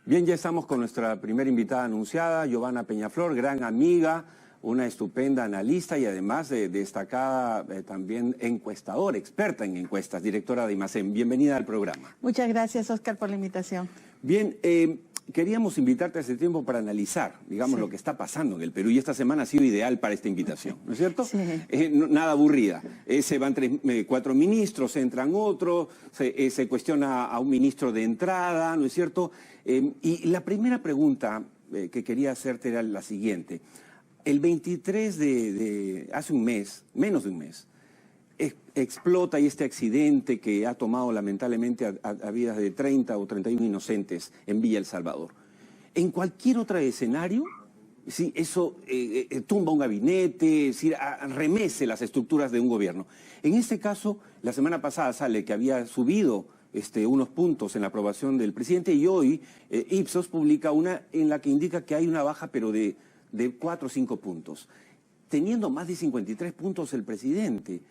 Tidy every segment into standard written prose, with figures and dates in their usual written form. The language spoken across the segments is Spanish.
Bien, ya estamos con nuestra primera invitada anunciada, Giovanna Peñaflor, gran amiga, una estupenda analista y además destacada también encuestadora, experta en encuestas, directora de IMACEN. Bienvenida al programa. Muchas gracias, Oscar, por la invitación. Bien, queríamos invitarte hace tiempo para analizar, digamos, lo que está pasando en el Perú, y esta semana ha sido ideal para esta invitación, ¿no es cierto? Sí. Nada aburrida. Se van cuatro ministros, entran otros, se cuestiona a un ministro de entrada, ¿no es cierto? Y la primera pregunta que quería hacerte era la siguiente. El 23 hace un mes, menos de un mes, explota y este accidente que ha tomado lamentablemente a vidas de 30 o 31 inocentes en Villa El Salvador. En cualquier otro escenario, sí, eso tumba un gabinete, es decir, remece las estructuras de un gobierno. En este caso, la semana pasada sale que había subido unos puntos en la aprobación del presidente y hoy Ipsos publica una en la que indica que hay una baja, pero de 4 o 5 puntos. Teniendo más de 53 puntos el presidente,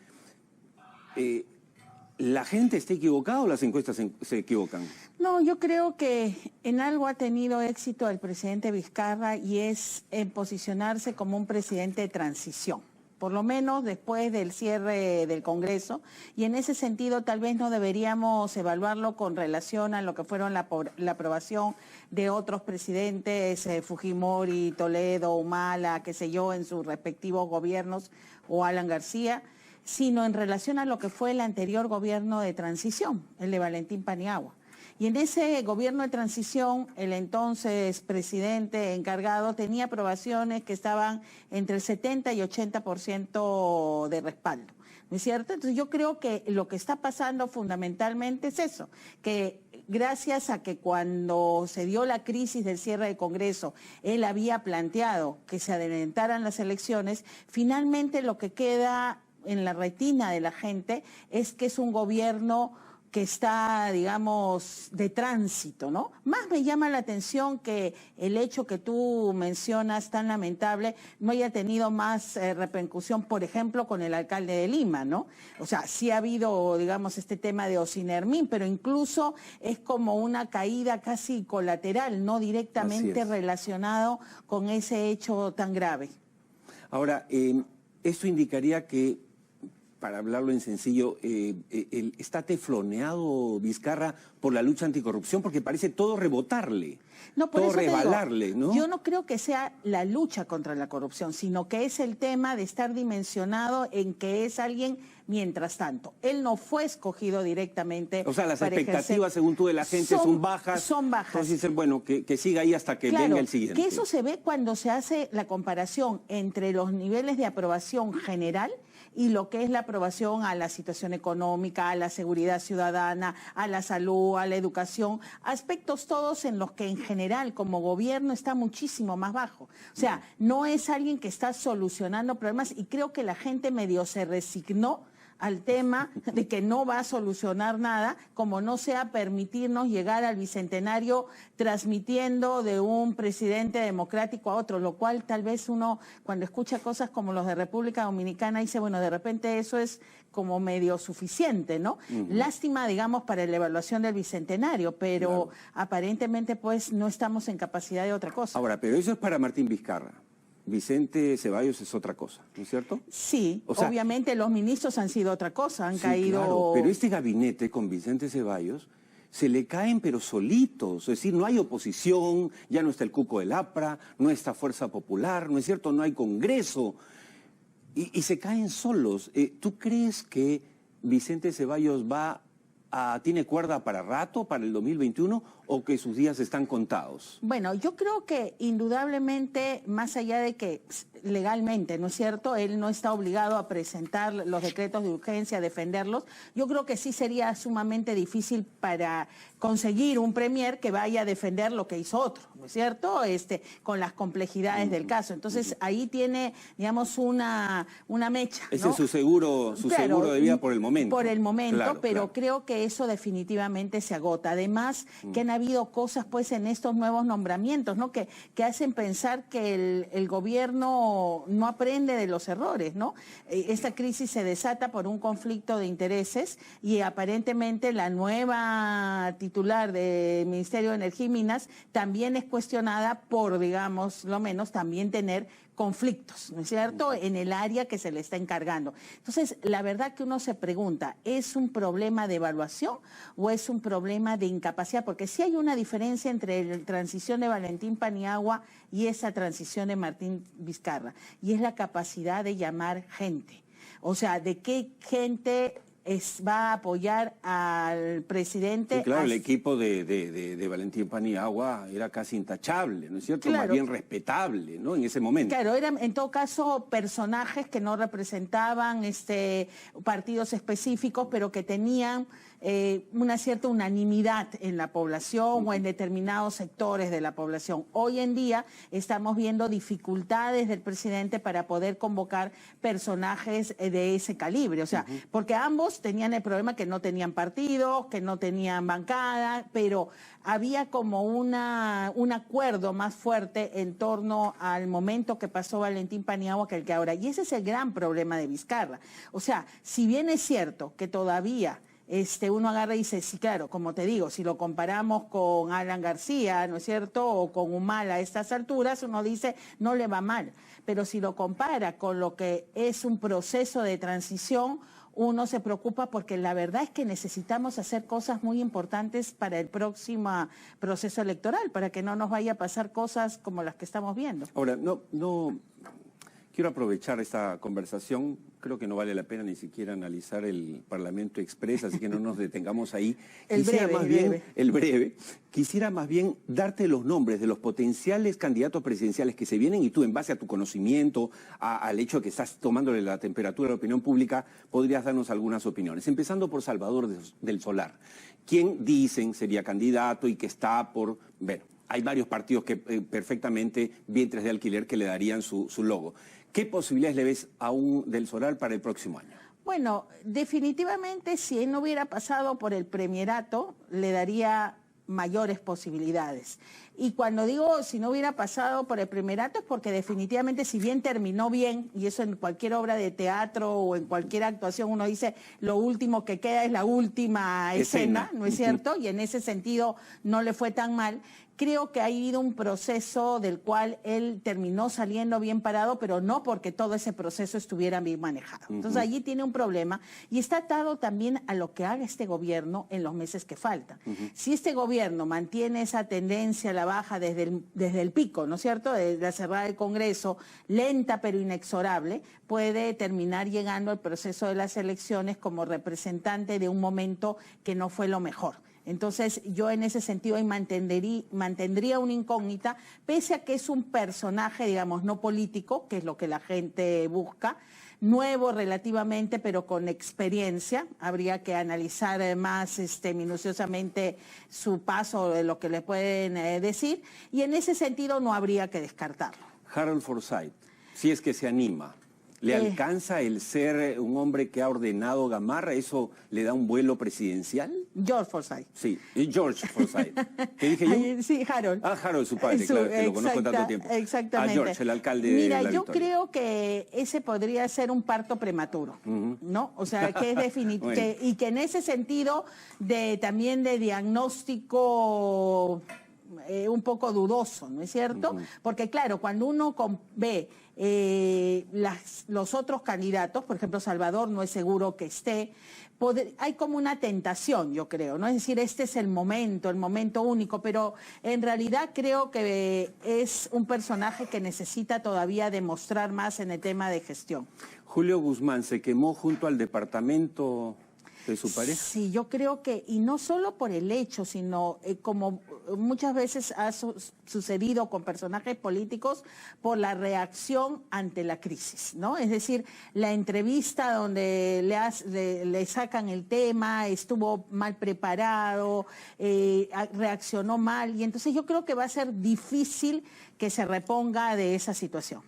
¿la gente está equivocada o las encuestas se equivocan? No, yo creo que en algo ha tenido éxito el presidente Vizcarra y es en posicionarse como un presidente de transición, por lo menos después del cierre del Congreso, y en ese sentido tal vez no deberíamos evaluarlo con relación a lo que fueron la aprobación de otros presidentes, Fujimori, Toledo, Humala, qué sé yo, en sus respectivos gobiernos, o Alan García, sino en relación a lo que fue el anterior gobierno de transición, el de Valentín Paniagua. Y en ese gobierno de transición, el entonces presidente encargado tenía aprobaciones que estaban entre el 70 y 80% de respaldo, ¿no es cierto? Entonces yo creo que lo que está pasando fundamentalmente es eso, que gracias a que cuando se dio la crisis del cierre del Congreso, él había planteado que se adelantaran las elecciones, finalmente lo que queda en la retina de la gente es que es un gobierno que está, digamos, de tránsito, ¿no? Más me llama la atención que el hecho que tú mencionas tan lamentable no haya tenido más repercusión, por ejemplo, con el alcalde de Lima, ¿no? O sea, sí ha habido, digamos, este tema de Ocinermín, pero incluso es como una caída casi colateral, no directamente relacionado con ese hecho tan grave. Ahora, esto indicaría que, para hablarlo en sencillo, ¿está tefloneado Vizcarra por la lucha anticorrupción? Porque parece todo rebotarle, no, por todo eso rebalarle, digo, ¿no? Yo no creo que sea la lucha contra la corrupción, sino que es el tema de estar dimensionado en que es alguien mientras tanto. Él no fue escogido directamente. O sea, las expectativas, según tú, de la gente son bajas. Son bajas. Entonces dicen, bueno, que siga ahí hasta que venga el siguiente. Que eso se ve cuando se hace la comparación entre los niveles de aprobación general y lo que es la aprobación a la situación económica, a la seguridad ciudadana, a la salud, a la educación, aspectos todos en los que en general como gobierno está muchísimo más bajo. O sea, no es alguien que está solucionando problemas y creo que la gente medio se resignó al tema de que no va a solucionar nada, como no sea permitirnos llegar al bicentenario transmitiendo de un presidente democrático a otro, lo cual tal vez uno cuando escucha cosas como los de República Dominicana dice, bueno, de repente eso es como medio suficiente, ¿no? Lástima, digamos, para la evaluación del bicentenario, pero aparentemente pues no estamos en capacidad de otra cosa. Ahora, pero eso es para Martín Vizcarra. Vicente Ceballos es otra cosa, ¿no es cierto? Sí, o sea, obviamente los ministros han sido otra cosa, han caído... Claro, pero este gabinete con Vicente Ceballos se le caen pero solitos, es decir, no hay oposición, ya no está el cuco del APRA, no está Fuerza Popular, ¿no es cierto? No hay Congreso y se caen solos. ¿Tú crees que Vicente Ceballos tiene cuerda para rato, para el 2021, o que sus días están contados? Bueno, yo creo que indudablemente, más allá de que legalmente, ¿no es cierto?, él no está obligado a presentar los decretos de urgencia, a defenderlos, yo creo que sí sería sumamente difícil para conseguir un premier que vaya a defender lo que hizo otro, ¿no es cierto?, con las complejidades del caso. Entonces, ahí tiene, digamos, una mecha, ¿no? Ese es su seguro de vida por el momento. Por el momento, claro, pero creo que eso definitivamente se agota. Además, que han habido cosas pues en estos nuevos nombramientos, ¿no? Que hacen pensar que el gobierno no aprende de los errores, ¿no? Esta crisis se desata por un conflicto de intereses y aparentemente la nueva titular del Ministerio de Energía y Minas, también es cuestionada por, digamos, lo menos, también tener conflictos, ¿no es cierto?, en el área que se le está encargando. Entonces, la verdad que uno se pregunta, ¿es un problema de evaluación o es un problema de incapacidad? Porque sí hay una diferencia entre la transición de Valentín Paniagua y esa transición de Martín Vizcarra, y es la capacidad de llamar gente. O sea, ¿de qué gente va a apoyar al presidente? Sí, claro, el equipo de Valentín Paniagua era casi intachable, ¿no es cierto? Claro. Más bien respetable, ¿no? En ese momento. Claro, eran en todo caso personajes que no representaban partidos específicos, pero que tenían una cierta unanimidad en la población o en determinados sectores de la población. Hoy en día estamos viendo dificultades del presidente para poder convocar personajes de ese calibre, o sea, porque ambos tenían el problema que no tenían partido, que no tenían bancada, pero había como un acuerdo más fuerte en torno al momento que pasó Valentín Paniagua que el que ahora. Y ese es el gran problema de Vizcarra. O sea, si bien es cierto que todavía uno agarra y dice, sí, claro, como te digo, si lo comparamos con Alan García, ¿no es cierto?, o con Humala a estas alturas, uno dice, no le va mal. Pero si lo compara con lo que es un proceso de transición, uno se preocupa porque la verdad es que necesitamos hacer cosas muy importantes para el próximo proceso electoral, para que no nos vaya a pasar cosas como las que estamos viendo. Ahora, no quiero aprovechar esta conversación, creo que no vale la pena ni siquiera analizar el Parlamento Express, así que no nos detengamos ahí. El breve. Quisiera más bien darte los nombres de los potenciales candidatos presidenciales que se vienen y tú, en base a tu conocimiento, al hecho de que estás tomándole la temperatura a la opinión pública, podrías darnos algunas opiniones. Empezando por Salvador del Solar, quien dicen sería candidato y que está por... Bueno, hay varios partidos que perfectamente, vientres de alquiler, que le darían su logo. ¿Qué posibilidades le ves a un del Solar para el próximo año? Bueno, definitivamente si él no hubiera pasado por el premierato, le daría mayores posibilidades. Y cuando digo si no hubiera pasado por el premierato es porque definitivamente si bien terminó bien, y eso en cualquier obra de teatro o en cualquier actuación uno dice lo último que queda es la última escena, ¿no es cierto? Y en ese sentido no le fue tan mal. Creo que ha habido un proceso del cual él terminó saliendo bien parado, pero no porque todo ese proceso estuviera bien manejado. Entonces allí tiene un problema y está atado también a lo que haga este gobierno en los meses que faltan. Si este gobierno mantiene esa tendencia a la baja desde el pico, ¿no es cierto?, desde la cerrada del Congreso, lenta pero inexorable, puede terminar llegando al proceso de las elecciones como representante de un momento que no fue lo mejor. Entonces yo en ese sentido ahí mantendría una incógnita, pese a que es un personaje, digamos, no político, que es lo que la gente busca, nuevo relativamente, pero con experiencia. Habría que analizar más minuciosamente su paso, de lo que le pueden decir, y en ese sentido no habría que descartarlo. Harold Forsyth, si es que se anima, ¿le alcanza el ser un hombre que ha ordenado Gamarra? ¿Eso le da un vuelo presidencial? George Forsyth. Sí, George Forsyth. ¿Qué dije yo? Sí, Harold. Harold, su padre, claro, que lo conozco tanto tiempo. Exactamente. George, el alcalde de Mira, La yo Victoria. creo que ese podría ser un parto prematuro, ¿no? O sea, que es definitivo. Bueno. Y que en ese sentido también de diagnóstico un poco dudoso, ¿no es cierto? Porque claro, cuando uno ve los otros candidatos, por ejemplo, Salvador no es seguro que esté, hay como una tentación, yo creo, ¿no? Es decir, este es el momento único, pero en realidad creo que es un personaje que necesita todavía demostrar más en el tema de gestión. Julio Guzmán se quemó junto al departamento de su pareja. Sí, yo creo que, y no solo por el hecho, sino como muchas veces ha sucedido con personajes políticos, por la reacción ante la crisis, ¿no? Es decir, la entrevista donde le sacan el tema, estuvo mal preparado, reaccionó mal, y entonces yo creo que va a ser difícil que se reponga de esa situación.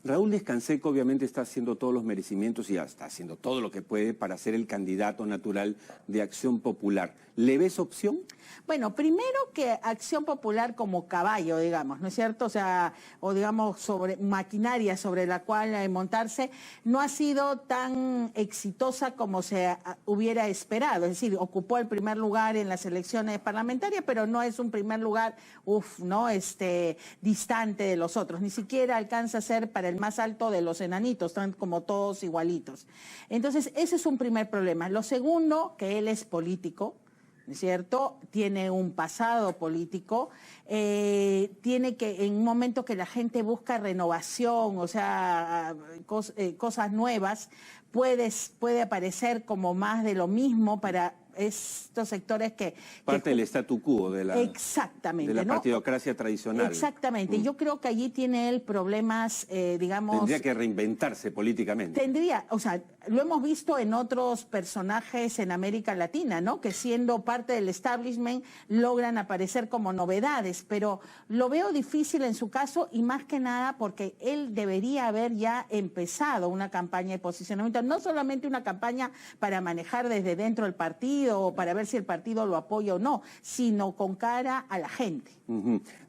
Raúl Descanseco obviamente está haciendo todos los merecimientos y está haciendo todo lo que puede para ser el candidato natural de Acción Popular. ¿Le ves opción? Bueno, primero que Acción Popular como caballo, digamos, ¿no es cierto? O sea, o digamos, sobre maquinaria sobre la cual montarse, no ha sido tan exitosa como se hubiera esperado. Es decir, ocupó el primer lugar en las elecciones parlamentarias, pero no es un primer lugar, ¿no? Distante de los otros. Ni siquiera alcanza a ser para el más alto de los enanitos, están como todos igualitos. Entonces, ese es un primer problema. Lo segundo, que él es político, ¿no es cierto? Tiene un pasado político, tiene que, en un momento que la gente busca renovación, o sea, cosas nuevas, puede aparecer como más de lo mismo para estos sectores que... Parte del statu quo de la, exactamente, de la ¿no? partidocracia tradicional. Exactamente. Yo creo que allí tiene él problemas, digamos... Tendría que reinventarse políticamente. Tendría, o sea, lo hemos visto en otros personajes en América Latina, ¿no? Que siendo parte del establishment logran aparecer como novedades, pero lo veo difícil en su caso y más que nada porque él debería haber ya empezado una campaña de posicionamiento, no solamente una campaña para manejar desde dentro del partido o para ver si el partido lo apoya o no, sino con cara a la gente.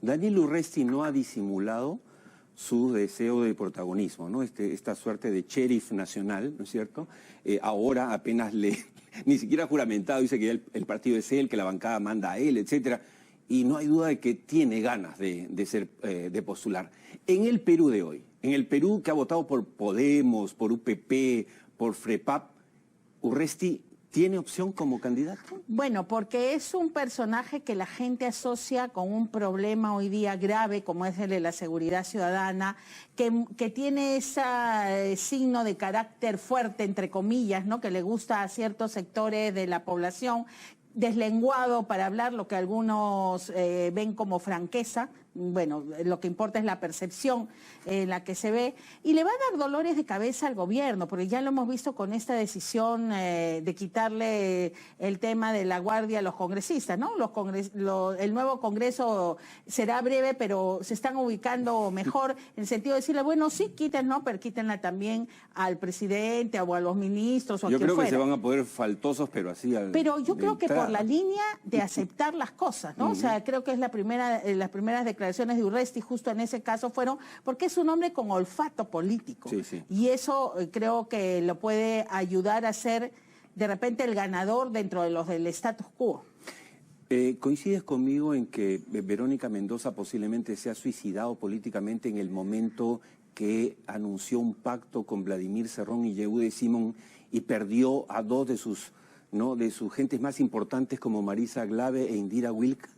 Daniel Urresti no ha disimulado su deseo de protagonismo, ¿no? Esta suerte de sheriff nacional, ¿no es cierto? Ahora apenas ni siquiera juramentado, dice que el partido es él, que la bancada manda a él, etcétera. Y no hay duda de que tiene ganas de postular. En el Perú de hoy, en el Perú que ha votado por Podemos, por UPP, por FREPAP, Urresti ¿tiene opción como candidato? Bueno, porque es un personaje que la gente asocia con un problema hoy día grave como es el de la seguridad ciudadana, que tiene ese signo de carácter fuerte, entre comillas, ¿no? Que le gusta a ciertos sectores de la población, deslenguado para hablar lo que algunos ven como franqueza. Bueno, lo que importa es la percepción en la que se ve, y le va a dar dolores de cabeza al gobierno, porque ya lo hemos visto con esta decisión de quitarle el tema de la guardia a los congresistas, ¿no? El nuevo Congreso será breve, pero se están ubicando mejor en el sentido de decirle, bueno, sí, quítenlo, pero quítenla también al presidente o a los ministros o a quien fuera. Yo creo que se van a poder faltosos, pero así al... Pero yo creo que por la línea de aceptar las cosas, ¿no? O sea, creo que es las primeras declaraciones de Urresti justo en ese caso fueron porque es un hombre con olfato político. Sí, sí. Y eso creo que lo puede ayudar a ser de repente el ganador dentro de los del status quo. ¿Coincides conmigo en que Verónica Mendoza posiblemente se ha suicidado políticamente en el momento que anunció un pacto con Vladimir Cerrón y Yehude Simón y perdió a dos de sus gentes más importantes como Marisa Glave e Indira Wilk?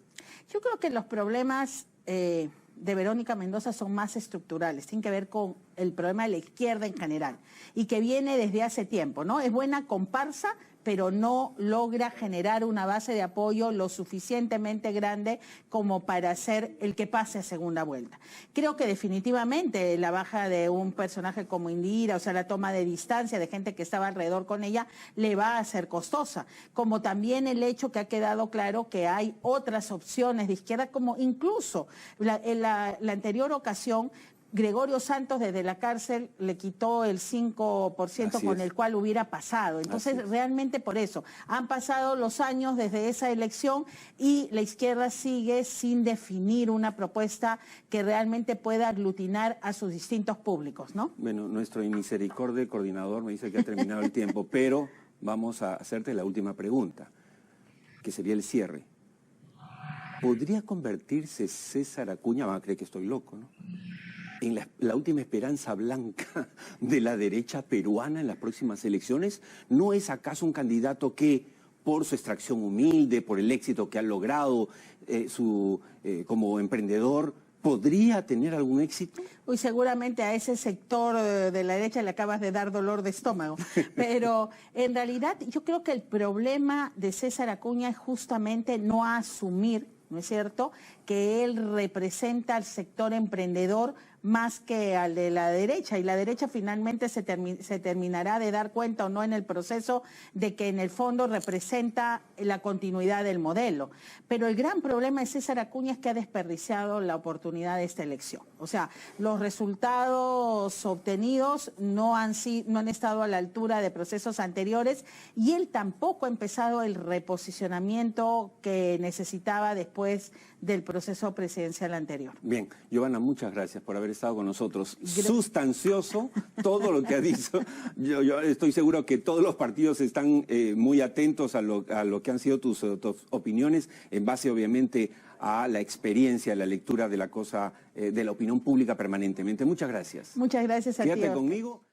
Yo creo que los problemas de Verónica Mendoza son más estructurales, tienen que ver con el problema de la izquierda en general y que viene desde hace tiempo, ¿no? Es buena comparsa, pero no logra generar una base de apoyo lo suficientemente grande como para hacer el que pase a segunda vuelta. Creo que definitivamente la baja de un personaje como Indira, o sea, la toma de distancia de gente que estaba alrededor con ella, le va a ser costosa. Como también el hecho que ha quedado claro que hay otras opciones de izquierda, como incluso en la anterior ocasión, Gregorio Santos desde la cárcel le quitó el 5% con el cual hubiera pasado. Entonces, realmente por eso, han pasado los años desde esa elección y la izquierda sigue sin definir una propuesta que realmente pueda aglutinar a sus distintos públicos, ¿no? Bueno, nuestro inmisericordia coordinador me dice que ha terminado el tiempo, pero vamos a hacerte la última pregunta, que sería el cierre. ¿Podría convertirse César Acuña, van a creer que estoy loco, ¿no?, en la última esperanza blanca de la derecha peruana en las próximas elecciones? ¿No es acaso un candidato que, por su extracción humilde, por el éxito que ha logrado como emprendedor, podría tener algún éxito? Uy, seguramente a ese sector de la derecha le acabas de dar dolor de estómago. Pero en realidad yo creo que el problema de César Acuña es justamente no asumir, ¿no es cierto?, que él representa al sector emprendedor más que al de la derecha, y la derecha finalmente se terminará de dar cuenta o no en el proceso de que en el fondo representa la continuidad del modelo. Pero el gran problema de César Acuña es que ha desperdiciado la oportunidad de esta elección. O sea, los resultados obtenidos no han estado a la altura de procesos anteriores, y él tampoco ha empezado el reposicionamiento que necesitaba después del proceso presidencial anterior. Bien, Giovanna, muchas gracias por haber estado con nosotros. Sustancioso todo lo que ha dicho. Yo estoy seguro que todos los partidos están muy atentos a lo que han sido tus opiniones, en base obviamente a la experiencia, a la lectura de la opinión pública permanentemente. Muchas gracias. Muchas gracias a ti. Quédate conmigo.